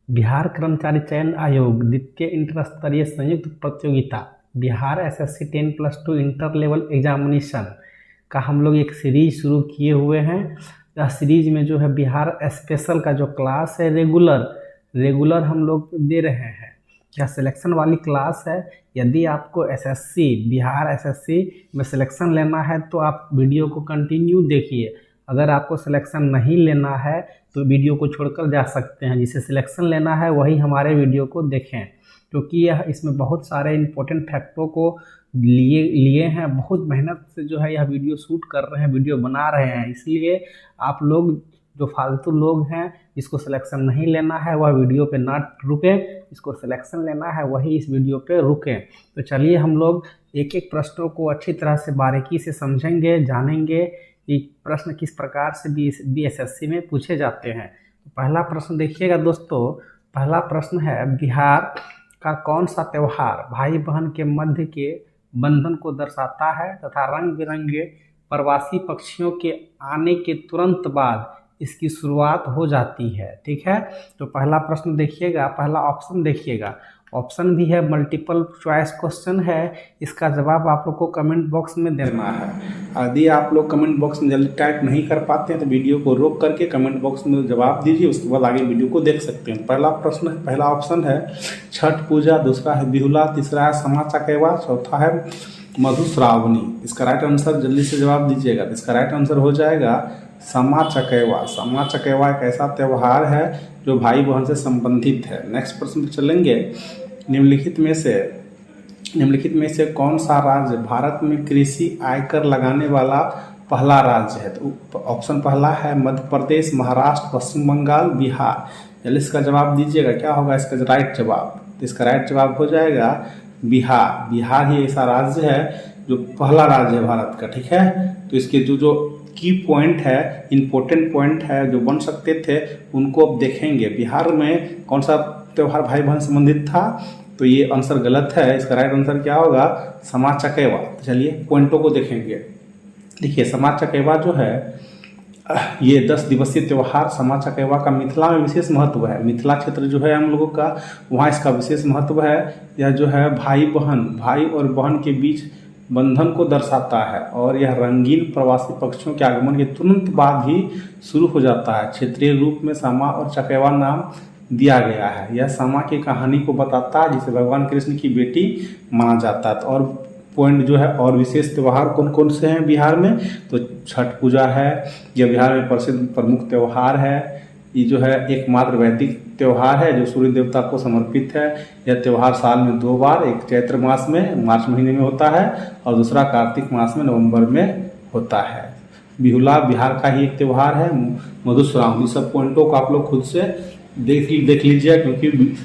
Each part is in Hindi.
बिहार कर्मचारी चयन आयोग द्वितीय इंटर स्तरीय संयुक्त प्रतियोगिता Bihar SSC 10+2 inter level examination का हम लोग एक सीरीज शुरू किए हुए हैं। यह सीरीज में जो है बिहार स्पेशल का जो क्लास है रेगुलर हम लोग दे रहे हैं। यह सिलेक्शन वाली क्लास है। यदि आपको एसएससी बिहार एसएससी में सिलेक्शन लेना है तो आप वीडियो को कंटिन्यू देखिए। अगर आपको सिलेक्शन नहीं लेना है तो वीडियो को छोड़कर जा सकते हैं। जिसे सिलेक्शन लेना है वही हमारे वीडियो को देखें, क्योंकि यह इसमें बहुत सारे इम्पोर्टेंट फैक्टरों को लिए हैं। बहुत मेहनत से जो है यह वीडियो शूट कर रहे हैं, वीडियो बना रहे हैं। इसलिए आप लोग जो फालतू लोग हैं, जिसको सिलेक्शन नहीं लेना है वह वीडियो पे ना रुकें, जिसको सिलेक्शन लेना है वही इस वीडियो पे रुकें। तो चलिए हम लोग एक एक प्रश्नों को अच्छी तरह से बारीकी से समझेंगे, जानेंगे कि प्रश्न किस प्रकार से बीएसएससी में पूछे जाते हैं। तो पहला प्रश्न देखिएगा दोस्तों। पहला प्रश्न है, बिहार का कौन सा त्यौहार भाई बहन के मध्य के बंधन को दर्शाता है तथा रंग बिरंगे प्रवासी पक्षियों के आने के तुरंत बाद इसकी शुरुआत हो जाती है। ठीक है, तो पहला प्रश्न देखिएगा, पहला ऑप्शन देखिएगा। ऑप्शन भी है, मल्टीपल चॉइस क्वेश्चन है। इसका जवाब आप लोग को कमेंट बॉक्स में देना है। यदि आप लोग कमेंट बॉक्स में जल्दी टाइप नहीं कर पाते हैं तो वीडियो को रोक करके कमेंट बॉक्स में जवाब दीजिए, उसके बाद आगे वीडियो को देख सकते हैं। पहला प्रश्न, पहला ऑप्शन है छठ पूजा, दूसरा है बिहुला, तीसरा है समा चकेवा, चौथा है मधुश्रावणी। इसका राइट आंसर जल्दी से जवाब दीजिएगा। इसका राइट आंसर हो जाएगा समा चकेवा। समा चकेवा एक ऐसा त्यौहार है जो भाई बहन से संबंधित है। नेक्स्ट प्रश्न पर चलेंगे। निम्नलिखित में से कौन सा राज्य भारत में कृषि आयकर लगाने वाला पहला राज्य है? तो ऑप्शन पहला है मध्य प्रदेश, महाराष्ट्र, पश्चिम बंगाल, बिहार। जल्दी इसका जवाब दीजिएगा, क्या होगा इसका राइट जवाब? तो इसका राइट जवाब हो जाएगा बिहार। बिहार ही ऐसा राज्य है जो पहला राज्य है भारत का। ठीक है, तो इसके जो की पॉइंट है, इंपॉर्टेंट पॉइंट है जो बन सकते थे, उनको अब देखेंगे। बिहार में कौन सा त्यौहार भाई बहन संबंधित था? तो ये आंसर गलत है। इसका राइट आंसर क्या होगा? समा चकेवा। चलिए पॉइंटों को देखेंगे। देखिए, समा चकेवा जो है ये 10 दिवसीय त्यौहार समा चकेवा का मिथिला में विशेष महत्व है। मिथिला क्षेत्र जो है हम लोगों का, वहाँ इसका विशेष महत्व है। यह जो है भाई और बहन के बीच बंधन को दर्शाता है और यह रंगीन प्रवासी पक्षियों के आगमन के तुरंत बाद ही शुरू हो जाता है। क्षेत्रीय रूप में समा और चकेवा नाम दिया गया है। यह समा की कहानी को बताता है, जिसे भगवान कृष्ण की बेटी माना जाता है। तो और पॉइंट जो है, और विशेष त्यौहार कौन कौन से हैं बिहार में? तो छठ पूजा है, यह बिहार में प्रसिद्ध प्रमुख त्यौहार है। ये जो है एकमात्र वैदिक त्यौहार है जो सूर्य देवता को समर्पित है। यह त्यौहार साल में 2 बार, एक चैत्र मास में मार्च महीने में होता है और दूसरा कार्तिक मास में नवंबर में होता है। बिहुला बिहार का ही एक त्यौहार है। मधुश्रावणी। सब पॉइंटों को आप लोग खुद से देख लीजिए, क्योंकि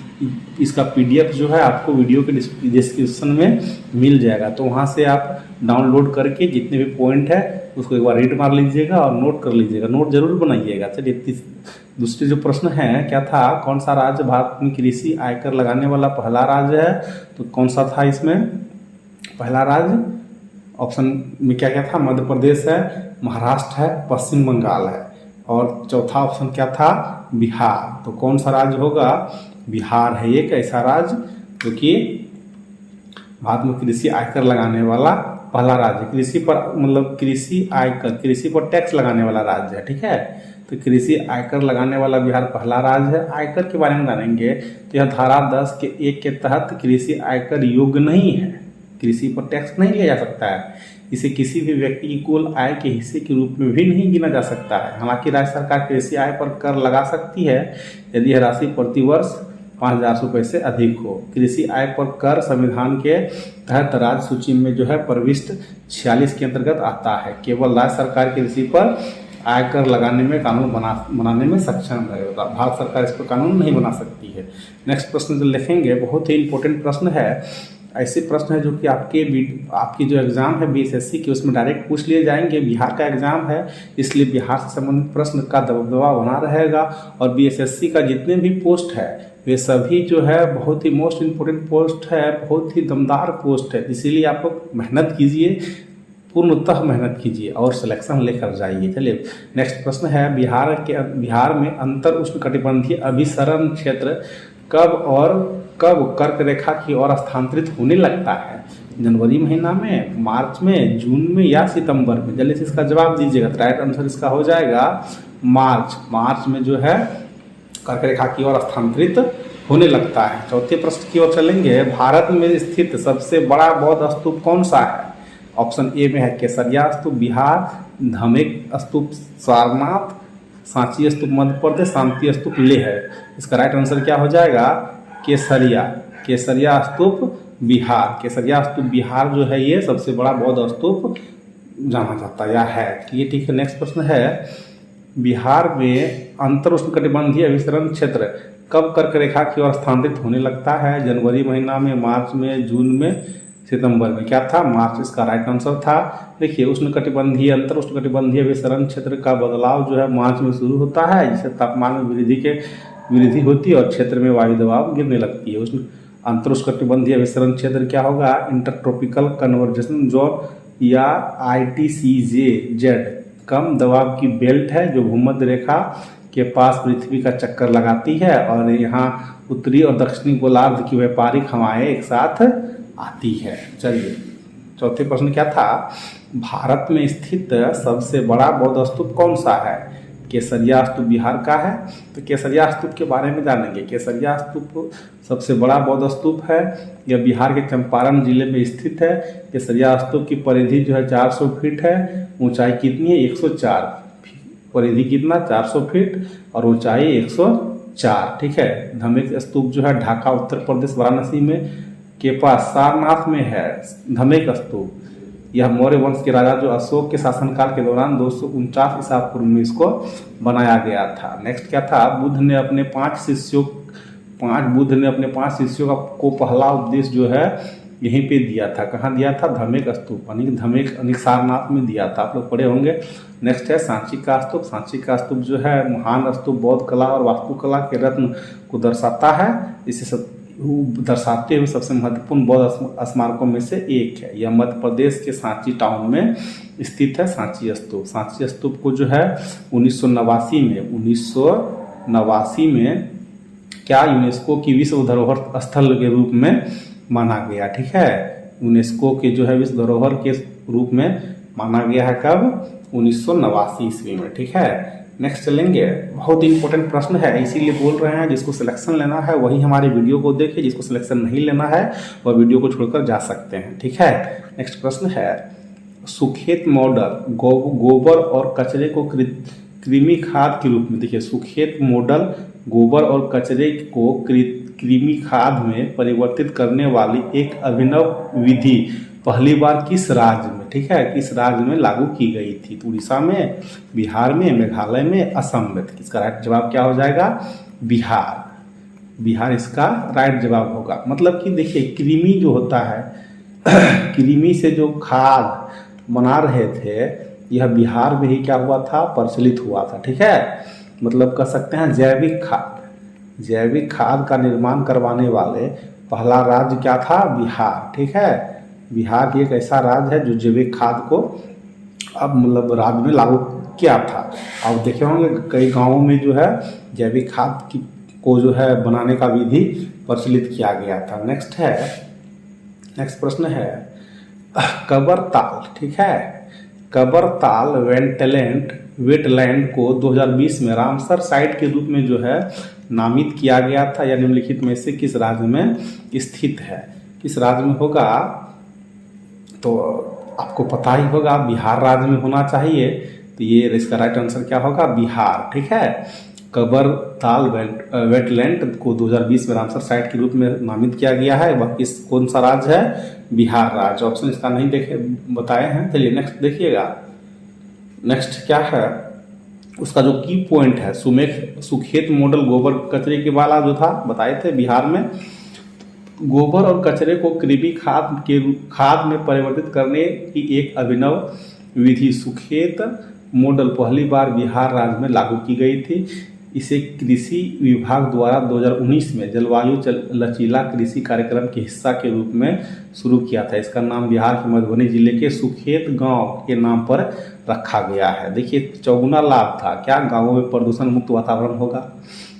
इसका पीडीएफ जो है आपको वीडियो के डिस्क्रिप्शन में मिल जाएगा। तो वहाँ से आप डाउनलोड करके जितने भी पॉइंट है उसको एक बार रीड मार लीजिएगा और नोट कर लीजिएगा, नोट जरूर बनाइएगा। चलिए दूसरे जो प्रश्न है, क्या था? कौन सा राज्य भारत में कृषि आयकर लगाने वाला पहला राज्य है? तो कौन सा था इसमें पहला राज्य? ऑप्शन में क्या क्या था? मध्य प्रदेश है, महाराष्ट्र है, पश्चिम बंगाल है और चौथा ऑप्शन क्या था? बिहार। तो कौन सा राज्य होगा? बिहार है एक ऐसा राज्य जो कि भारत में कृषि आयकर लगाने वाला पहला राज्य, कृषि पर मतलब कृषि आयकर, कृषि पर टैक्स लगाने वाला राज्य है। ठीक है, तो कृषि आयकर लगाने वाला बिहार पहला राज्य है। आयकर के बारे में जानेंगे तो यह धारा 10 के 1 के तहत कृषि आयकर योग्य नहीं है। कृषि पर टैक्स नहीं लिया जा सकता है। इसे किसी भी व्यक्ति की कुल आय के हिस्से के रूप में भी नहीं गिना जा सकता है। हालांकि राज्य सरकार कृषि आय पर कर लगा सकती है यदि यह राशि प्रतिवर्ष 5,000 रुपये से अधिक हो। कृषि आय पर कर संविधान के तहत राज्य सूची में जो है प्रविष्ट 46 के अंतर्गत आता है। केवल राज्य सरकार कृषि पर आयकर लगाने में कानून बनाने में सक्षम रहेगा। भारत सरकार इस पर कानून नहीं बना सकती है। नेक्स्ट प्रश्न जो लिखेंगे बहुत ही इंपॉर्टेंट प्रश्न है। ऐसे प्रश्न है जो कि आपकी जो एग्ज़ाम है बीएसएससी की, उसमें डायरेक्ट पूछ लिए जाएंगे। बिहार का एग्ज़ाम है, इसलिए बिहार से संबंधित प्रश्न का दबदबा बना रहेगा। और बीएसएससी का जितने भी पोस्ट है वे सभी जो है बहुत ही मोस्ट इम्पोर्टेंट पोस्ट है, बहुत ही दमदार पोस्ट है। इसीलिए आप लोग मेहनत कीजिए, पूर्णतः मेहनत कीजिए और सिलेक्शन लेकर जाइए। चलिए नेक्स्ट प्रश्न है, बिहार में अंतर उष्णकटिबंधीय अभिसरण क्षेत्र कब कर्क रेखा की ओर स्थानांतरित होने लगता है? जनवरी महीना में, मार्च में, जून में या सितंबर में? जल्दी से इसका जवाब दीजिएगा। तो राइट आंसर इसका हो जाएगा मार्च में जो है कर्क रेखा की ओर स्थानांतरित होने लगता है। चौथे प्रश्न की ओर चलेंगे, भारत में स्थित सबसे बड़ा बौद्ध स्तूप कौन सा है? ऑप्शन ए में है केसरिया स्तूप बिहार, धमेक स्तूप सारनाथ, सांची स्तूप मध्य प्रदेश, शांति स्तूप लेह है। इसका राइट आंसर क्या हो जाएगा? केसरिया स्तूप बिहार। केसरिया स्तूप बिहार जो है ये सबसे बड़ा बौद्ध स्तूप जाना जाता है। ये ठीक है। नेक्स्ट प्रश्न है, बिहार में अंतर उष्णकटिबंधीय अभिसरण क्षेत्र कब कर्क रेखा की ओर स्थानांतरित होने लगता है? जनवरी महीना में, मार्च में, जून में, सितंबर में? क्या था? मार्च इसका राइट आंसर था। देखिए अंतर उष्णकटिबंधीय अभिसरण क्षेत्र का बदलाव जो है मार्च में शुरू होता है, जिससे तापमान में वृद्धि होती है और क्षेत्र में वायु दबाव गिरने लगती है। अंतर उष्णकटिबंधीय अभिसरण क्षेत्र क्या होगा? इंटरट्रॉपिकल कन्वर्जेशन जोन या ITCZ कम दबाव की बेल्ट है जो भूमध्य रेखा के पास पृथ्वी का चक्कर लगाती है और यहाँ उत्तरी और दक्षिणी गोलार्ध की व्यापारिक हवाएं एक साथ आती है। चलिए चौथे प्रश्न क्या था? भारत में स्थित सबसे बड़ा बौद्ध स्तूप कौन सा है? केसरिया स्तूप बिहार का है। तो केसरिया स्तूप के बारे में जानेंगे। केसरिया स्तूप सबसे बड़ा बौद्ध स्तूप है, यह बिहार के चंपारण जिले में स्थित है। केसरिया स्तूप की परिधि जो है 400 फीट है, ऊंचाई कितनी है? 104। परिधि कितना? 400 फीट और ऊंचाई 104। ठीक है। धमेक स्तूप जो है ढाका उत्तर प्रदेश वाराणसी में के पास सारनाथ में है। धमेक स्तूप यह मौर्य वंश के राजा जो अशोक के शासनकाल के दौरान 249 ईसा पूर्व में इसको बनाया गया था। नेक्स्ट क्या था? बुद्ध ने अपने 5 शिष्यों को पहला उपदेश जो है यहीं पे दिया था। कहाँ दिया था? धमेक स्तूप धमेक सारनाथ में दिया था। आप लोग पढ़े होंगे। नेक्स्ट है सांची का स्तूप। सांची का स्तूप जो है महान स्तूप बौद्ध कला और वास्तुकला के रत्न को दर्शाता है। इसे दर्शाते हुए सबसे महत्वपूर्ण बौद्ध स्मारकों में से एक है। यह मध्य प्रदेश के सांची टाउन में स्थित है। सांची स्तूप को जो है 1989 में क्या यूनेस्को की विश्व धरोहर स्थल के रूप में माना गया। ठीक है। यूनेस्को के जो है विश्व धरोहर के रूप में माना गया है। कब? 1989 ईस्वी में। ठीक है। नेक्स्ट चलेंगे। बहुत इंपॉर्टेंट प्रश्न है, इसीलिए बोल रहे हैं जिसको सिलेक्शन लेना है वही हमारे वीडियो को देखे, जिसको सिलेक्शन नहीं लेना है वह वीडियो को छोड़कर जा सकते हैं। ठीक है। नेक्स्ट प्रश्न है, सुखेत मॉडल गोबर और कचरे को कृमि खाद के रूप में, देखिए सुखेत मॉडल गोबर और कचरे को कृमि खाद में परिवर्तित करने वाली एक अभिनव विधि पहली बार किस राज्य में, ठीक है, किस राज्य में लागू की गई थी? तो उड़ीसा में, बिहार में, मेघालय में, असम में। इसका राइट जवाब क्या हो जाएगा? बिहार इसका राइट जवाब होगा। मतलब कि देखिए कृमि जो होता है कृमि से जो खाद बना रहे थे यह बिहार में ही क्या हुआ था? प्रचलित हुआ था। ठीक है। मतलब कह सकते हैं जैविक खाद का निर्माण करवाने वाले पहला राज्य क्या था? बिहार। ठीक है। बिहार एक ऐसा राज्य है जो जैविक खाद को अब मतलब राज्य में लागू किया था। अब देखे होंगे कई गांवों में जो है जैविक खाद को जो है बनाने का विधि प्रचलित किया गया था। नेक्स्ट प्रश्न है कबरताल। ठीक है। कबरताल वेटलैंड को 2020 में रामसर साइट के रूप में जो है नामित किया गया था। या निम्नलिखित में से किस राज्य में स्थित है? किस राज्य में होगा? तो आपको पता ही होगा, बिहार राज्य में होना चाहिए। तो ये इसका राइट आंसर क्या होगा? बिहार। ठीक है। कबरताल वेटलैंड को 2020 में रामसर साइट के रूप में नामित किया गया है। वह कौन सा राज्य है? बिहार राज्य। ऑप्शन इसका नहीं बताए हैं। चलिए नेक्स्ट देखिएगा। नेक्स्ट क्या है? उसका जो की पॉइंट है, सुखेत मॉडल गोबर कचरे के वाला जो था बताए थे बिहार में, गोबर और कचरे को कृमि खाद में परिवर्तित करने की एक अभिनव विधि सुखेत मॉडल पहली बार बिहार राज्य में लागू की गई थी। इसे कृषि विभाग द्वारा 2019 में जलवायु लचीला कृषि कार्यक्रम के हिस्सा के रूप में शुरू किया था। इसका नाम बिहार के मधुबनी जिले के सुखेत गांव के नाम पर रखा गया है। देखिए चौगुना लाभ था, क्या गांवों में प्रदूषण मुक्त वातावरण होगा,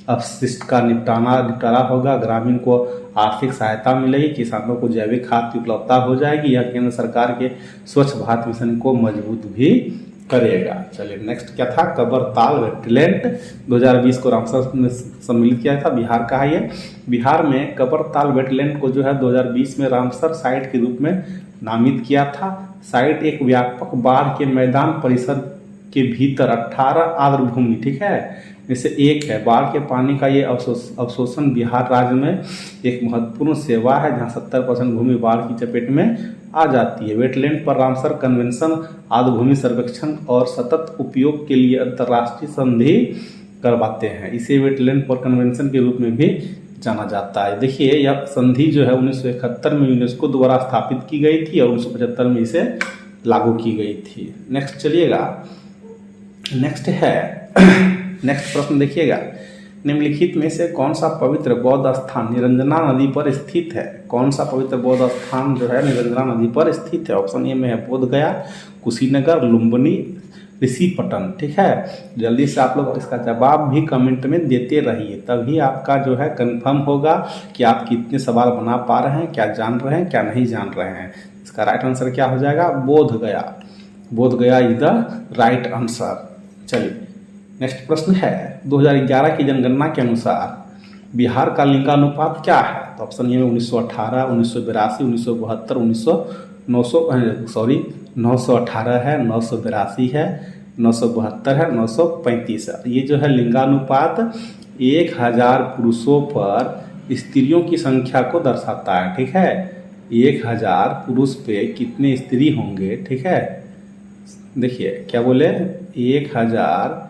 अपशिष्ट का निपटारा होगा, ग्रामीण को आर्थिक सहायता मिलेगी, किसानों को जैविक खाद की उपलब्धता हो जाएगी, यह केंद्र सरकार के स्वच्छ भारत मिशन को मजबूत भी करेगा। चलिए नेक्स्ट क्या था, कबरताल वेटलैंड 2020 को रामसर में सम्मिलित किया था, बिहार का है ये। बिहार में कबरताल वेटलैंड को जो है 2020 में रामसर साइट के रूप में नामित किया था। साइट एक व्यापक बाढ़ के मैदान परिसर के भीतर 18 आर्द्र भूमि, ठीक है, जैसे एक है बाढ़ के पानी का ये अवशोषण बिहार राज्य में एक महत्वपूर्ण सेवा है, जहां 70% भूमि बाढ़ की चपेट में आ जाती है। वेटलैंड पर रामसर कन्वेंशन आर्द्र भूमि सर्वेक्षण और सतत उपयोग के लिए अंतर्राष्ट्रीय संधि करवाते हैं। इसे वेटलैंड पर कन्वेंशन के रूप में भी जाना जाता है। देखिए यह संधि जो है 1971 में यूनेस्को द्वारा स्थापित की गई थी और 1975 में इसे लागू की गई थी। नेक्स्ट चलिएगा, नेक्स्ट प्रश्न देखिएगा, निम्नलिखित में से कौन सा पवित्र बौद्ध स्थान निरंजना नदी पर स्थित है? कौन सा पवित्र बौद्ध स्थान जो है निरंजना नदी पर स्थित है? ऑप्शन ए में है बोध गया, कुशीनगर, लुम्बिनी, ऋषिपटन, ठीक है। जल्दी से आप लोग इसका जवाब भी कमेंट में देते रहिए, तभी आपका जो है कंफर्म होगा कि आप कितने सवाल बना पा रहे हैं, क्या जान रहे हैं, क्या नहीं जान रहे हैं। इसका राइट आंसर क्या हो जाएगा, बोध गया। बोध गया इज द राइट आंसर। चलिए नेक्स्ट प्रश्न है, 2011 की जनगणना के अनुसार बिहार का लिंगानुपात क्या है? तो ऑप्शन ए में 1918, 1982, 1972, 918 है, 982 है, 972 है, 935 है। ये जो है लिंगानुपात 1000 पुरुषों पर स्त्रियों की संख्या को दर्शाता है, ठीक है। 1000 पुरुष पे कितने स्त्री होंगे, ठीक है। देखिए क्या बोले, 1000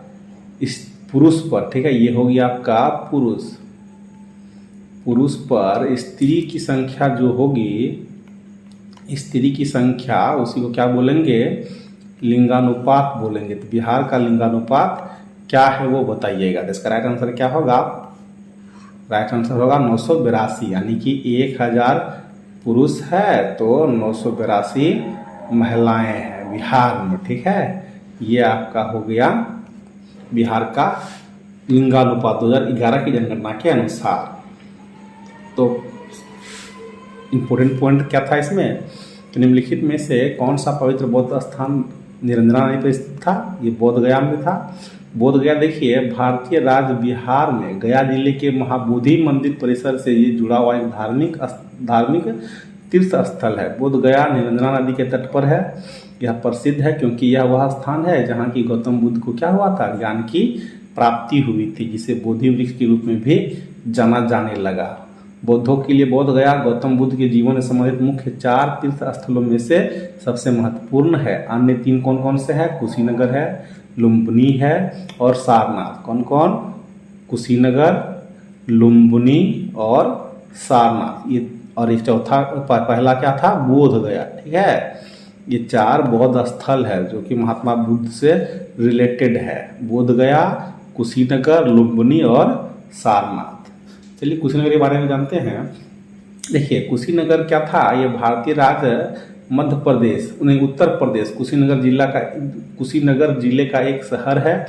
इस पुरुष पर, ठीक है, ये हो गया आपका पुरुष पर स्त्री की संख्या जो होगी, स्त्री की संख्या, उसी को क्या बोलेंगे, लिंगानुपात बोलेंगे। तो बिहार का लिंगानुपात क्या है वो बताइएगा। तो इसका राइट आंसर क्या होगा, राइट आंसर होगा 982, यानी कि 1000 पुरुष है तो 982 महिलाएं हैं बिहार में, ठीक है। ये आपका हो गया बिहार का लिंगानुपात 2011 की जनगणना के अनुसार। तो इम्पोर्टेंट पॉइंट क्या था इसमें, तो निम्नलिखित में से कौन सा पवित्र बौद्ध स्थान निरंजना नदी पर स्थित था? ये बोध गया में था। बोध गया देखिए भारतीय राज्य बिहार में गया जिले के महाबोधि मंदिर परिसर से ये जुड़ा हुआ एक धार्मिक तीर्थ स्थल है। बोध गया निरंजना नदी के तट पर है। यह प्रसिद्ध है क्योंकि यह वह स्थान है जहाँ की गौतम बुद्ध को क्या हुआ था, ज्ञान की प्राप्ति हुई थी, जिसे बोधि वृक्ष के रूप में भी जाना जाने लगा। बौद्धों के लिए बोध गया गौतम बुद्ध के जीवन से संबंधित मुख्य 4 तीर्थ स्थलों में से सबसे महत्वपूर्ण है। अन्य 3 कौन कौन से है, कुशीनगर है, लुम्बिनी है और सारनाथ। कौन कौन, कुशीनगर, लुम्बिनी और सारनाथ। ये और एक चौथा पहला क्या था, बोध गया, ठीक है। ये 4 बौद्ध स्थल है जो कि महात्मा बुद्ध से रिलेटेड है, बोध गया, कुशीनगर, लुम्बिनी और सारनाथ। चलिए कुशीनगर के बारे में जानते हैं। देखिए कुशीनगर क्या था, ये भारतीय राज्य मध्य प्रदेश उत्तर प्रदेश कुशीनगर जिले का एक शहर है।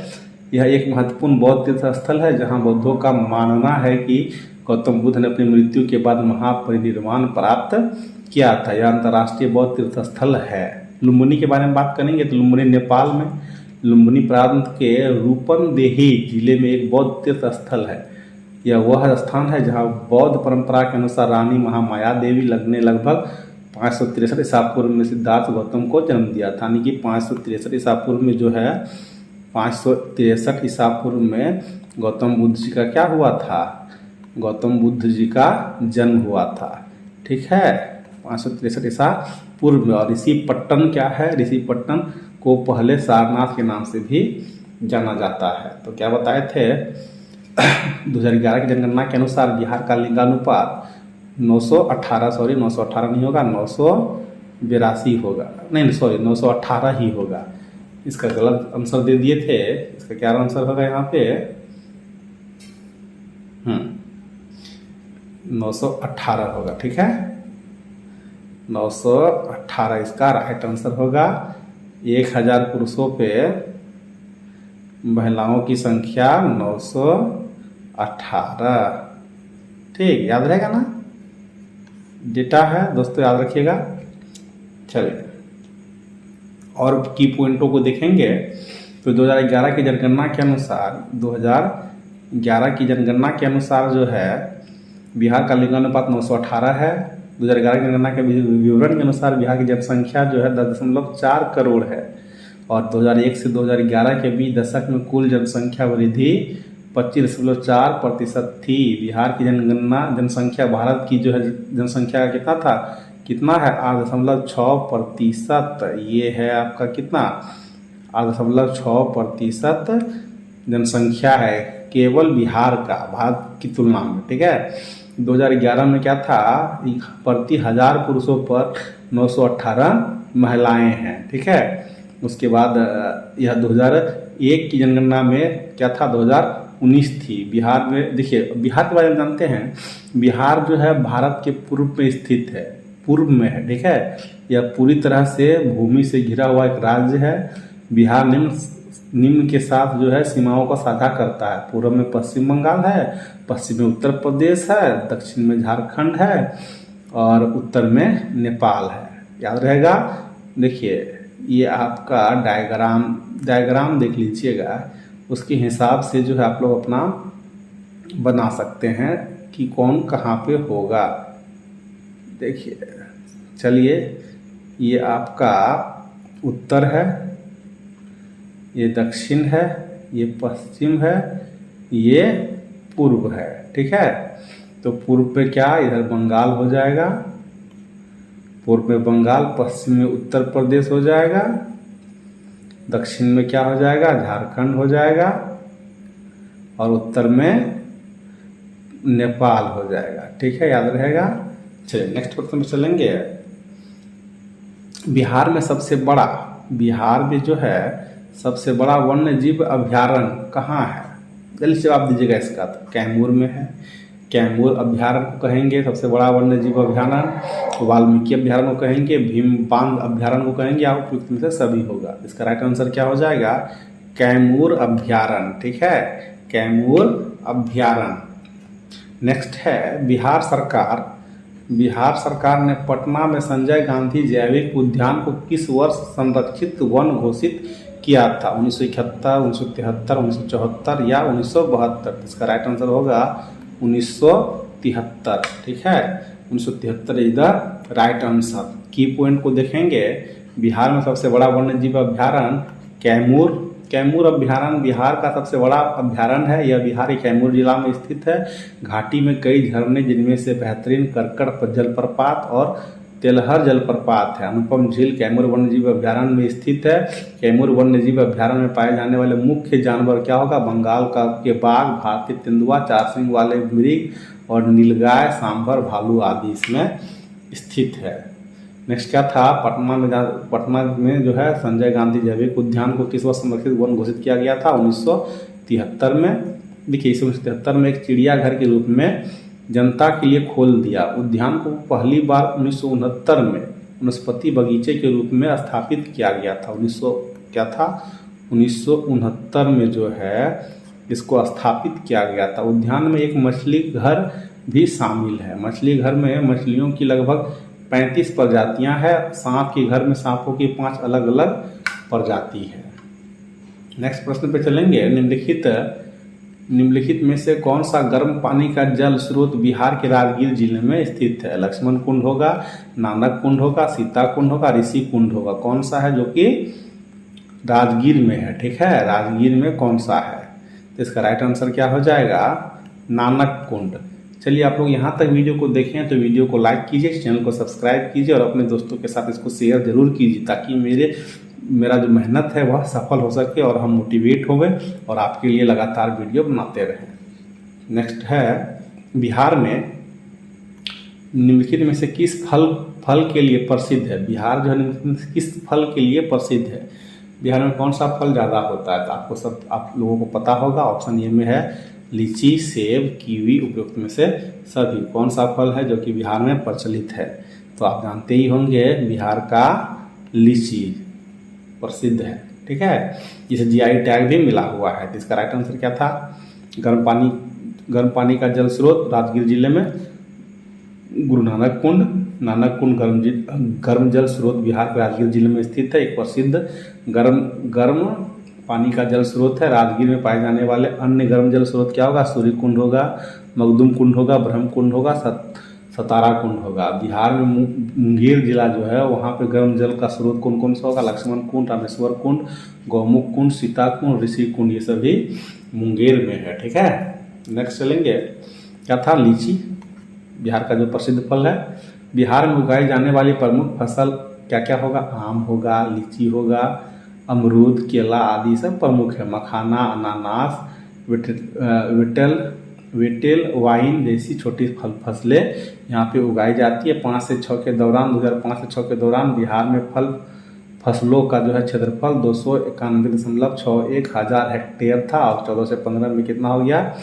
यह एक महत्वपूर्ण बौद्ध तीर्थ स्थल है जहां बौद्धों का मानना है कि गौतम बुद्ध ने अपनी मृत्यु के बाद महापरिनिर्वाण प्राप्त किया था। यह अंतर्राष्ट्रीय बौद्ध तीर्थ स्थल है। लुम्बिनी के बारे में बात करेंगे तो लुम्बिनी नेपाल में लुम्बिनी प्रांत के रूपनदेही जिले में एक बौद्ध तीर्थ स्थल है। यह वह स्थान है जहां बौद्ध परंपरा के अनुसार रानी महामाया देवी ने लगभग 563 ईसा पूर्व में सिद्धार्थ गौतम को जन्म दिया था। यानी कि 563 ईसा पूर्व में जो है 563 ईसा पूर्व में गौतम बुद्ध जी का क्या हुआ था, गौतम बुद्ध जी का जन्म हुआ था, ठीक है, 563 ईसा पूर्व में। और ऋषिपट्टन क्या है, ऋषिपट्टन को पहले सारनाथ के नाम से भी जाना जाता है। तो क्या बताए थे 2011 की जनगणना के अनुसार बिहार का लिंगानुपात 918 नहीं होगा, 982 होगा, नहीं सॉरी 918 ही होगा। इसका गलत आंसर दे दिए थे। इसका क्या आंसर होगा यहाँ पे, 918 होगा, ठीक है। 918 इसका राइट आंसर होगा। 1000 पुरुषों पे महिलाओं की संख्या 918। ठीक, याद रहेगा ना, डेटा है दोस्तों, याद रखिएगा। चलिए और की पॉइंटों को देखेंगे तो 2011 की जनगणना के अनुसार 2011 की जनगणना के अनुसार जो है बिहार का लिंगानुपात 918 है। 2011 की जनगणना के विवरण के अनुसार बिहार की जनसंख्या जो है 10.4 करोड़ है और 2001 से 2011 के बीच दशक में कुल जनसंख्या वृद्धि 25.4% थी। बिहार की जनसंख्या भारत की जो है जनसंख्या का कितना है 8.6%। ये है आपका कितना 8.6% जनसंख्या है केवल बिहार का, भारत की तुलना में, ठीक है। 2011 में क्या था, प्रति 1000 पुरुषों पर 918 महिलाएं हैं, ठीक है। उसके बाद यह 2001 की जनगणना में क्या था, 2019 थी। बिहार में देखिए, बिहार के बारे में जानते हैं, बिहार जो है भारत के पूर्व में स्थित है, पूर्व में है, ठीक है। यह पूरी तरह से भूमि से घिरा हुआ एक राज्य है। बिहार निम्न के साथ जो है सीमाओं को साझा करता है। पूर्व में पश्चिम बंगाल है, पश्चिम में उत्तर प्रदेश है, दक्षिण में झारखंड है और उत्तर में नेपाल है। याद रहेगा। देखिए ये आपका डायग्राम देख लीजिएगा, उसके हिसाब से जो है आप लोग अपना बना सकते हैं कि कौन कहाँ पे होगा। देखिए, चलिए ये आपका उत्तर है, ये दक्षिण है, ये पश्चिम है, ये पूर्व है, ठीक है। तो पूर्व पे क्या, इधर बंगाल हो जाएगा, पूर्व में बंगाल, पश्चिम में उत्तर प्रदेश हो जाएगा, दक्षिण में क्या हो जाएगा, झारखंड हो जाएगा और उत्तर में नेपाल हो जाएगा, ठीक है, याद रहेगा। चलिए नेक्स्ट क्वेश्चन में चलेंगे। बिहार में जो है सबसे बड़ा वन्य जीव अभयारण्य कहाँ है? जल्दी जवाब दीजिएगा इसका। तो कैमूर में है, कैमूर अभयारण्य को कहेंगे सबसे बड़ा वन्य जीव अभयारण्य, वाल्मीकि अभयारण्य को कहेंगे, भीम बांध अभयारण्य को कहेंगे, या उपयुक्त में से सभी होगा। इसका राइट आंसर क्या हो जाएगा, कैमूर अभयारण्य, ठीक है, कैमूर अभयारण्य। नेक्स्ट है बिहार सरकार ने पटना में संजय गांधी जैविक उद्यान को किस वर्ष संरक्षित वन घोषित किया था? 1971, 1973, 1974 या 1972? इसका राइट आंसर होगा 1973, ठीक है, 1973 इज द राइट आंसर। की पॉइंट को देखेंगे, बिहार में सबसे बड़ा वन्य जीव अभयारण्य कैमूर अभयारण्य बिहार का सबसे बड़ा अभयारण्य है। यह बिहार के कैमूर जिला में स्थित है। घाटी में कई झरने, जिनमें से बेहतरीन करकड़ जलप्रपात और तेलहर जलप्रपात है। अनुपम झील कैमूर वन्यजीव अभयारण्य में स्थित है। कैमूर वन्यजीव अभयारण्य में पाए जाने वाले मुख्य जानवर क्या होगा, बंगाल के बाघ, भारतीय तेंदुआ, 4 सींग वाले मृग और नीलगाय, सांभर, भालू आदि इसमें स्थित है। नेक्स्ट क्या था, पटना में जो है संजय गांधी जैविक उद्यान को किस वर्ष संरक्षित वन घोषित किया गया था? 1973 में। देखिए 1973 में एक चिड़ियाघर के रूप में जनता के लिए खोल दिया। उद्यान को पहली बार 1969 में वनस्पति बगीचे के रूप में स्थापित किया गया था। 1969 में जो है इसको स्थापित किया गया था। उद्यान में एक मछली घर भी शामिल है। मछली घर में मछलियों की लगभग 35 प्रजातियां हैं। सांप के घर में सांपों की 5 अलग अलग प्रजाति है। नेक्स्ट प्रश्न पे चलेंगे। निम्नलिखित में से कौन सा गर्म पानी का जल स्रोत बिहार के राजगीर जिले में स्थित है? लक्ष्मण कुंड होगा, नानक कुंड होगा, सीता कुंड होगा, ऋषि कुंड होगा। कौन सा है जो कि राजगीर में है? ठीक है, राजगीर में कौन सा है? तो इसका राइट आंसर क्या हो जाएगा, नानक कुंड। चलिए आप लोग यहाँ तक वीडियो को देखें तो वीडियो को लाइक कीजिए, चैनल को सब्सक्राइब कीजिए और अपने दोस्तों के साथ इसको शेयर जरूर कीजिए, ताकि मेरा जो मेहनत है वह सफल हो सके और हम मोटिवेट हो गए और आपके लिए लगातार वीडियो बनाते रहें। नेक्स्ट है, बिहार में निम्नलिखित में से किस फल के लिए प्रसिद्ध है? बिहार जो है किस फल के लिए प्रसिद्ध है? बिहार में कौन सा फल ज़्यादा होता है? तो आप लोगों को पता होगा। ऑप्शन ए में है लीची, सेब, कीवी उपयुक्त में से सभी। कौन सा फल है जो कि बिहार में प्रचलित है? तो आप जानते ही होंगे बिहार का लीची प्रसिद्ध है, ठीक है, जिसे जीआई टैग भी मिला हुआ है। तो इसका राइट आंसर क्या था? गर्म पानी का जल स्रोत राजगीर जिले में गुरु नानक कुंड गर्म जल स्रोत बिहार के राजगीर जिले में स्थित है। एक प्रसिद्ध गर्म पानी का जल स्रोत है। राजगीर में पाए जाने वाले अन्य गर्म जल स्रोत क्या होगा? सूर्य कुंड होगा, मखदूम कुंड होगा, ब्रह्म कुंड होगा, सतारा कुंड होगा। बिहार में मुंगेर जिला जो है वहाँ पे गर्म जल का स्रोत कौन कौन सा होगा? लक्ष्मण कुंड, रामेश्वर कुंड, गौमुख कुंड, सीता कुंड, ऋषि कुंड, ये सभी मुंगेर में है, ठीक है। नेक्स्ट चलेंगे, क्या था? लीची बिहार का जो प्रसिद्ध फल है। बिहार में उगाई जाने वाली प्रमुख फसल क्या क्या होगा? आम होगा, लीची होगा, अमरूद, केला आदि सब प्रमुख है। मखाना, अनानास, विटेल वाइन जैसी छोटी फसलें यहाँ पे उगाई जाती है। 2005 से 6 के दौरान बिहार में फसलों का जो है क्षेत्रफल 291.61 हजार हेक्टेयर था और 14 से 15 में कितना हो गया?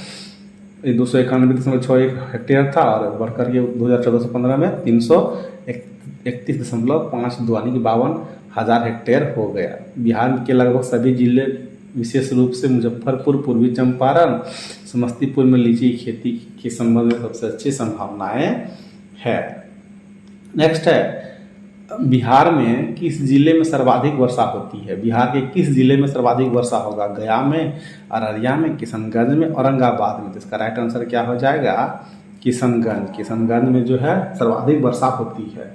291.61 हेक्टेयर था और बढ़कर के 2014 से 15 में 331.52 यानी कि 52,000 हेक्टेयर हो गया। बिहार के लगभग सभी जिले विशेष रूप से मुजफ्फरपुर, पूर्वी चंपारण, समस्तीपुर में लीची की खेती के संबंध में सबसे अच्छी संभावनाएं है। नेक्स्ट है, बिहार में किस जिले में सर्वाधिक वर्षा होती है? बिहार के किस जिले में सर्वाधिक वर्षा होगा? गया में, अररिया में, किशनगंज में, औरंगाबाद में। तो इसका राइट आंसर क्या हो जाएगा? किशनगंज में जो है सर्वाधिक वर्षा होती है।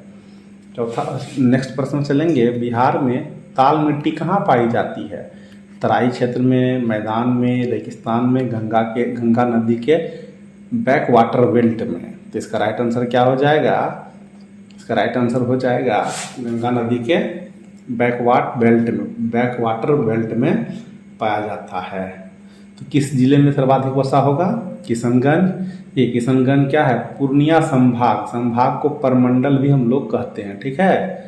चौथा नेक्स्ट प्रश्न चलेंगे, बिहार में ताल मिट्टी कहाँ पाई जाती है? तराई क्षेत्र में, मैदान में, रेगिस्तान में, गंगा नदी के बैक वाटर बेल्ट में। तो इसका राइट आंसर क्या हो जाएगा? इसका राइट आंसर हो जाएगा गंगा नदी के बैक वाटर बेल्ट में पाया जाता है। तो किस जिले में सर्वाधिक वर्षा होगा? किशनगंज। ये किशनगंज क्या है? पूर्णिया संभाग को परमंडल भी हम लोग कहते हैं, ठीक है।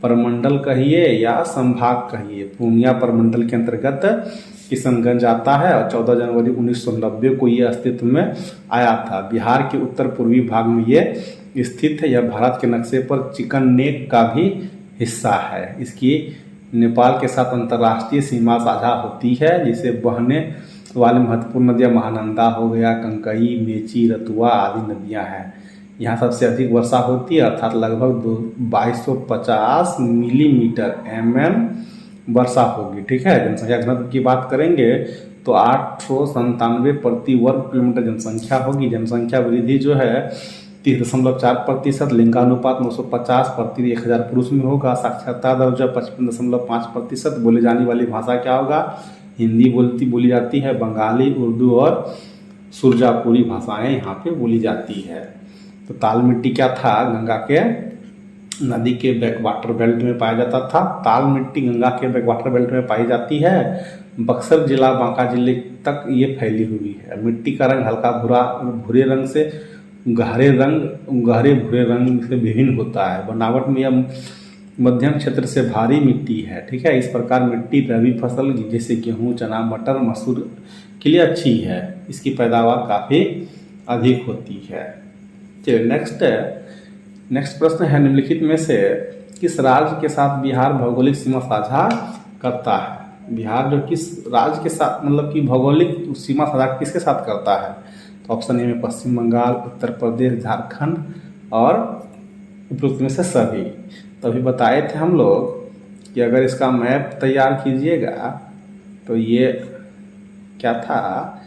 परमंडल कहिए या संभाग कहिए, पूर्णिया परमंडल के अंतर्गत किशनगंज आता है और 14 जनवरी 1990 को ये अस्तित्व में आया था। बिहार के उत्तर पूर्वी भाग में ये स्थित है। यह भारत के नक्शे पर चिकन नेक का भी हिस्सा है। इसकी नेपाल के साथ अंतर्राष्ट्रीय सीमा साझा होती है, जिसे बहने वाली महत्वपूर्ण नदियाँ महानंदा हो गया, कंकई, मेची, रतुआ आदि नदियाँ हैं। यहाँ सबसे अधिक वर्षा होती है, अर्थात लगभग 2250 मिलीमीटर वर्षा होगी, ठीक है। जनसंख्या घनत्व की बात करेंगे तो 897 प्रति वर्ग किलोमीटर जनसंख्या होगी। जनसंख्या वृद्धि जो है 30.4%, लिंगानुपात 950 प्रति 1000 पुरुष में होगा। साक्षरता दर जो 55.5%। बोली जाने वाली भाषा क्या होगा? हिंदी बोली जाती है, बंगाली, उर्दू और सुरजापुरी भाषाएं यहाँ पे बोली जाती है। तो ताल मिट्टी क्या था? गंगा के नदी के बैक वाटर बेल्ट में पाया जाता था। ताल मिट्टी गंगा के बैक वाटर बेल्ट में पाई जाती है। बक्सर जिला, बांका जिले तक ये फैली हुई है। मिट्टी का रंग हल्का भूरे रंग से गहरे भूरे रंग से विभिन्न होता है। बनावट में यह मध्यम क्षेत्र से भारी मिट्टी है, ठीक है। इस प्रकार मिट्टी रबी फसल जैसे गेहूँ, चना, मटर, मसूर के लिए अच्छी है। इसकी पैदावार काफ़ी अधिक होती है। चलिए नेक्स्ट प्रश्न है, निम्नलिखित में से किस राज्य के साथ बिहार भौगोलिक सीमा साझा करता है? बिहार जो किस राज्य के साथ मतलब कि भौगोलिक सीमा साझा किसके साथ करता है? तो ऑप्शन ए में पश्चिम बंगाल, उत्तर प्रदेश, झारखंड और उपयुक्त में से सभी। तो अभी बताए थे हम लोग कि अगर इसका मैप तैयार कीजिएगा तो ये क्या था?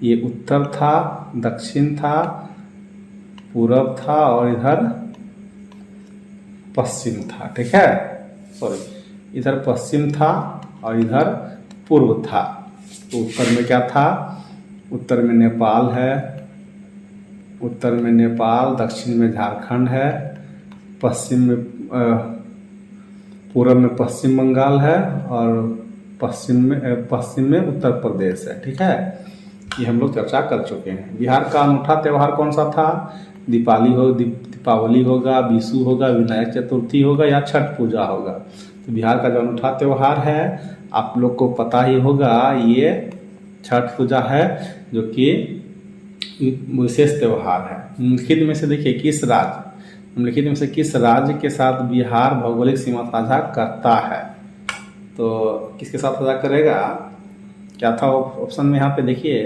ये उत्तर था, दक्षिण था, पूरब था और इधर पश्चिम था, ठीक है। सॉरी, इधर पश्चिम था और इधर पूर्व था। तो उत्तर में क्या था? उत्तर में नेपाल है, उत्तर में नेपाल, दक्षिण में झारखंड है, पश्चिम में पूरब में पश्चिम बंगाल है और पश्चिम में उत्तर प्रदेश है, ठीक है। ये हम लोग चर्चा कर चुके हैं। बिहार का अनूठा त्यौहार कौन सा था? दीपावली होगा, विशु होगा, विनायक चतुर्थी होगा या छठ पूजा होगा। तो बिहार का जो अनूठा त्यौहार है आप लोग को पता ही होगा, ये छठ पूजा है। जो कि विशेष त्यौहार है। निम्नलिखित में से देखिए निम्नलिखित में से किस राज्य के साथ बिहार भौगोलिक सीमा साझा करता है? तो किसके साथ साझा करेगा? क्या था ऑप्शन में यहाँ पे देखिए,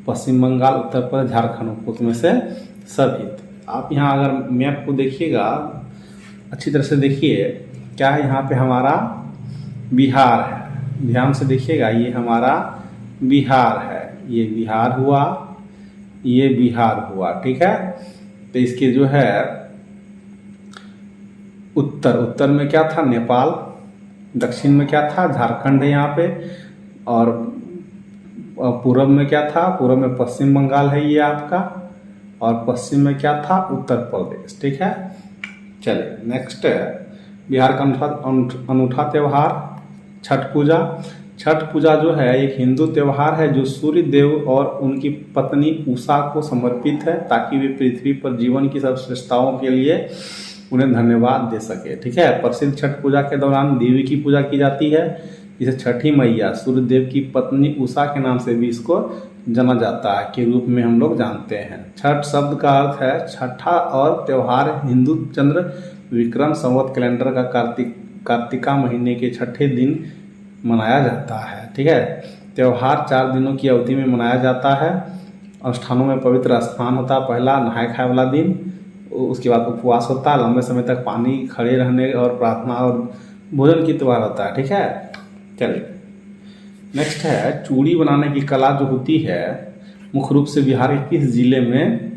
पश्चिम बंगाल, उत्तर प्रदेश, झारखंड, उसमें से सभी। आप यहाँ अगर मैप को देखिएगा अच्छी तरह से देखिए, क्या है यहाँ पे हमारा बिहार है, ध्यान से देखिएगा, ये हमारा बिहार है, ये बिहार हुआ, ये बिहार हुआ, ठीक है। तो इसके जो है उत्तर में क्या था? नेपाल। दक्षिण में क्या था? झारखंड है यहाँ पे। और पूरब में क्या था? पूरब में पश्चिम बंगाल है ये आपका। और पश्चिम में क्या था? उत्तर प्रदेश, ठीक है। चलिए नेक्स्ट है बिहार का अनूठा त्यौहार छठ पूजा। छठ पूजा जो है एक हिंदू त्यौहार है जो सूर्य देव और उनकी पत्नी उषा को समर्पित है, ताकि वे पृथ्वी पर जीवन की सब श्रेष्ठताओं के लिए उन्हें धन्यवाद दे सके, ठीक है। प्रसिद्ध छठ पूजा के दौरान देवी की पूजा की जाती है, जिसे छठी मैया सूर्य देव की पत्नी उषा के नाम से भी इसको जाना जाता है के रूप में हम लोग जानते हैं। छठ शब्द का अर्थ है छठा, और त्यौहार हिंदू चंद्र विक्रम संवत कैलेंडर का कार्तिका महीने के छठे दिन मनाया जाता है, ठीक है। त्यौहार 4 दिनों की अवधि में मनाया जाता है। अनुष्ठानों में पवित्र स्नान होता है, पहला नहाय खाए वाला दिन, उसके बाद उपवास होता है, लंबे समय तक पानी खड़े रहने और प्रार्थना और भोजन की त्योहार होता है, ठीक है। चलिए नेक्स्ट है चूड़ी बनाने की कला जो होती है मुख्य रूप से बिहार के किस जिले में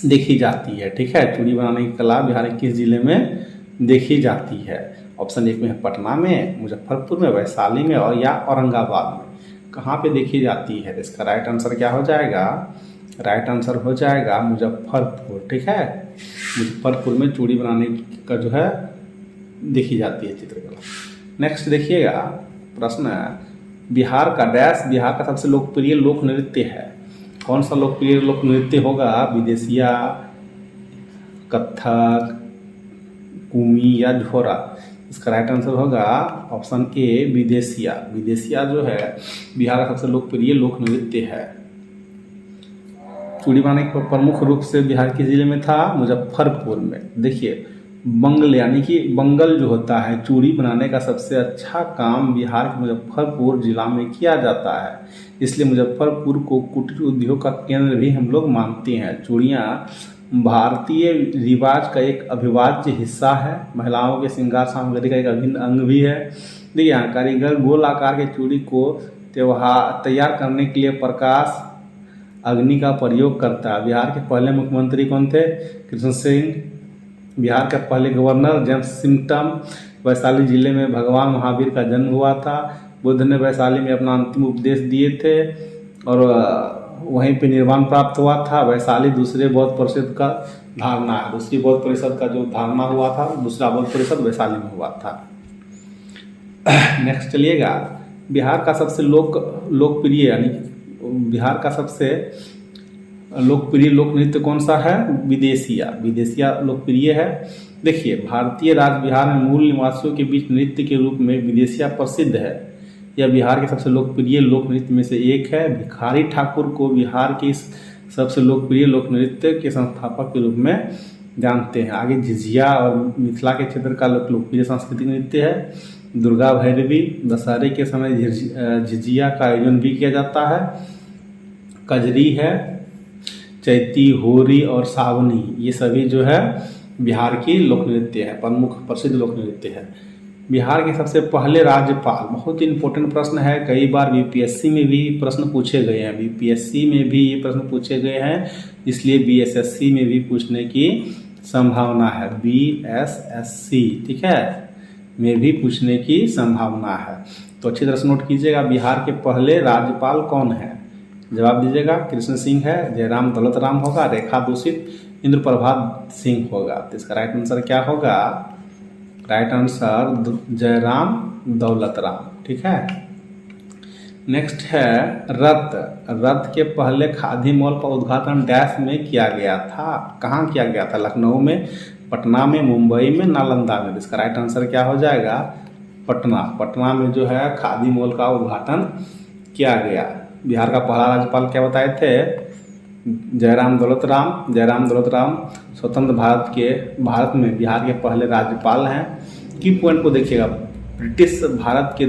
देखी जाती है, ठीक है। चूड़ी बनाने की कला बिहार के किस जिले में देखी जाती है? ऑप्शन 1 में है पटना में, मुजफ्फरपुर में, वैशाली में और या औरंगाबाद में। कहाँ पे देखी जाती है? इसका राइट आंसर क्या हो जाएगा? राइट आंसर हो जाएगा मुजफ्फरपुर, ठीक है। मुजफ्फरपुर में चूड़ी बनाने का जो है देखी जाती है चित्रकला। नेक्स्ट देखिएगा प्रश्न है बिहार का सबसे लोकप्रिय लोक नृत्य है। कौन सा लोकप्रिय लोक नृत्य होगा? विदेशिया, कथक, कुमी या झोरा? इसका राइट आंसर होगा ऑप्शन ए विदेशिया। विदेशिया जो है बिहार का सबसे लोकप्रिय लोक नृत्य है। चूड़ी बनाने के प्रमुख रूप से बिहार के जिले में था मुजफ्फरपुर में। देखिए बंगल यानी कि बंगल जो होता है चूड़ी बनाने का सबसे अच्छा काम बिहार के मुजफ्फरपुर जिला में किया जाता है, इसलिए मुजफ्फरपुर को कुटीर उद्योग का केंद्र भी हम लोग मानते हैं। चूड़ियाँ भारतीय रिवाज का एक अविभाज्य हिस्सा है, महिलाओं के श्रृंगार सामग्री का एक अभिन्न अंग भी है। देखिए यहाँ कारीगर गोल आकार के चूड़ी को तैयार करने के लिए प्रकाश अग्नि का प्रयोग करता है। बिहार के पहले मुख्यमंत्री कौन थे? कृष्ण सिंह। बिहार के पहले गवर्नर जेम्स सिम्पटन। वैशाली जिले में भगवान महावीर का जन्म हुआ था। बुद्ध ने वैशाली में अपना अंतिम उपदेश दिए थे और वहीं पे निर्वाण प्राप्त हुआ था। वैशाली दूसरे बौद्ध परिषद का धारणा है, दूसरी बौद्ध परिषद का जो धारणा हुआ था, दूसरा बौद्ध परिषद वैशाली में हुआ था। नेक्स्ट चलिएगा बिहार का सबसे लोकप्रिय यानी बिहार का सबसे लोकप्रिय लोक नृत्य कौन सा है? विदेशिया लोकप्रिय है। देखिए भारतीय राज्य बिहार में मूल निवासियों के बीच नृत्य के रूप में विदेशिया प्रसिद्ध है। यह बिहार के सबसे लोकप्रिय लोक नृत्य में से एक है। भिखारी ठाकुर को बिहार की सबसे लोकप्रिय लोक नृत्य के संस्थापक के रूप में जानते हैं। आगे झिझिया और मिथिला के क्षेत्र का लोकप्रिय सांस्कृतिक नृत्य है। दुर्गा भैरवी, दशहरे के समय झिझिया का आयोजन भी किया जाता है। कजरी है, चैती, होरी और सावनी, ये सभी जो है बिहार की लोक नृत्य है, प्रमुख प्रसिद्ध लोक नृत्य है। बिहार के सबसे पहले राज्यपाल, बहुत ही इंपॉर्टेंट प्रश्न है, कई बार बीपीएससी में भी प्रश्न पूछे गए हैं। बीपीएससी में भी ये प्रश्न पूछे गए हैं, इसलिए बीएसएससी में भी पूछने की संभावना है। बीएसएससी, ठीक है, में भी पूछने की संभावना है। तो अच्छी तरह से नोट कीजिएगा बिहार के पहले राज्यपाल कौन है? जवाब दीजिएगा। कृष्ण सिंह है, जयराम दौलत राम होगा, रेखा दूषित, इंद्र प्रभात सिंह होगा। तो इसका राइट आंसर क्या होगा? राइट आंसर जयराम दौलत राम, ठीक है। नेक्स्ट है रथ के पहले खादी मॉल का उद्घाटन डैश में किया गया था। कहाँ किया गया था? लखनऊ में, पटना में, मुंबई में, नालंदा में। इसका राइट आंसर क्या हो जाएगा? पटना में जो है खादी मॉल का उद्घाटन किया गया। बिहार का पहला राज्यपाल क्या बताए थे? जयराम दौलत राम स्वतंत्र भारत में बिहार के पहले राज्यपाल हैं। की पॉइंट को देखिएगा, ब्रिटिश भारत के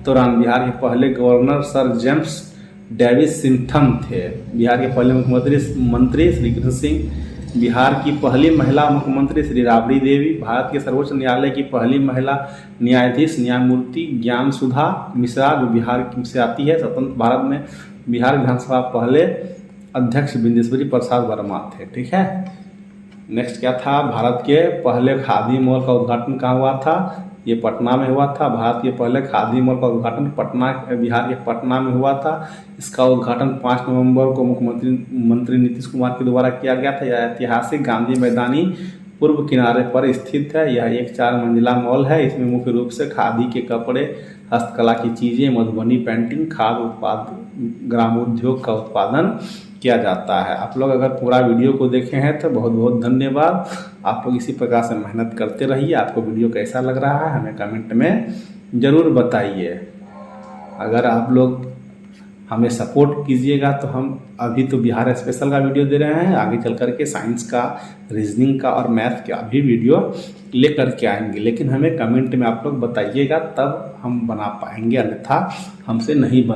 दौरान बिहार के पहले गवर्नर सर जेम्स डेविस सिंथम थे। बिहार के पहले मुख्यमंत्री श्री कृष्ण सिंह। बिहार की पहली महिला मुख्यमंत्री श्री राबड़ी देवी। भारत के सर्वोच्च न्यायालय की पहली महिला न्यायाधीश न्यायमूर्ति ज्ञान सुधा मिश्रा, जो बिहार से आती है। स्वतंत्र भारत में बिहार विधानसभा पहले अध्यक्ष बिंदेश्वरी प्रसाद वर्मा थे। ठीक है, नेक्स्ट क्या था? भारत के पहले खादी मॉल का उद्घाटन कहाँ हुआ था? ये पटना में हुआ था। भारत के पहले खादी मॉल का उद्घाटन बिहार के पटना में हुआ था। इसका उद्घाटन 5 नवंबर को मुख्यमंत्री नीतीश कुमार के द्वारा किया गया था। यह ऐतिहासिक गांधी मैदानी पूर्व किनारे पर स्थित है। यह एक 4 मंजिला मॉल है। इसमें मुख्य रूप से खादी के कपड़े, हस्तकला की चीज़ें, मधुबनी पेंटिंग, खाद्य उत्पाद, ग्रामोद्योग का उत्पादन किया जाता है। आप लोग अगर पूरा वीडियो को देखे हैं तो बहुत बहुत धन्यवाद। आप लोग इसी प्रकार से मेहनत करते रहिए। आपको वीडियो कैसा लग रहा है हमें कमेंट में ज़रूर बताइए। अगर आप लोग हमें सपोर्ट कीजिएगा तो हम अभी तो बिहार स्पेशल का वीडियो दे रहे हैं, आगे चल करके साइंस का, रीजनिंग का और मैथ का भी वीडियो लेकर के आएंगे। लेकिन हमें कमेंट में आप लोग बताइएगा, तब हम बना पाएंगे, अन्यथा हमसे नहीं बन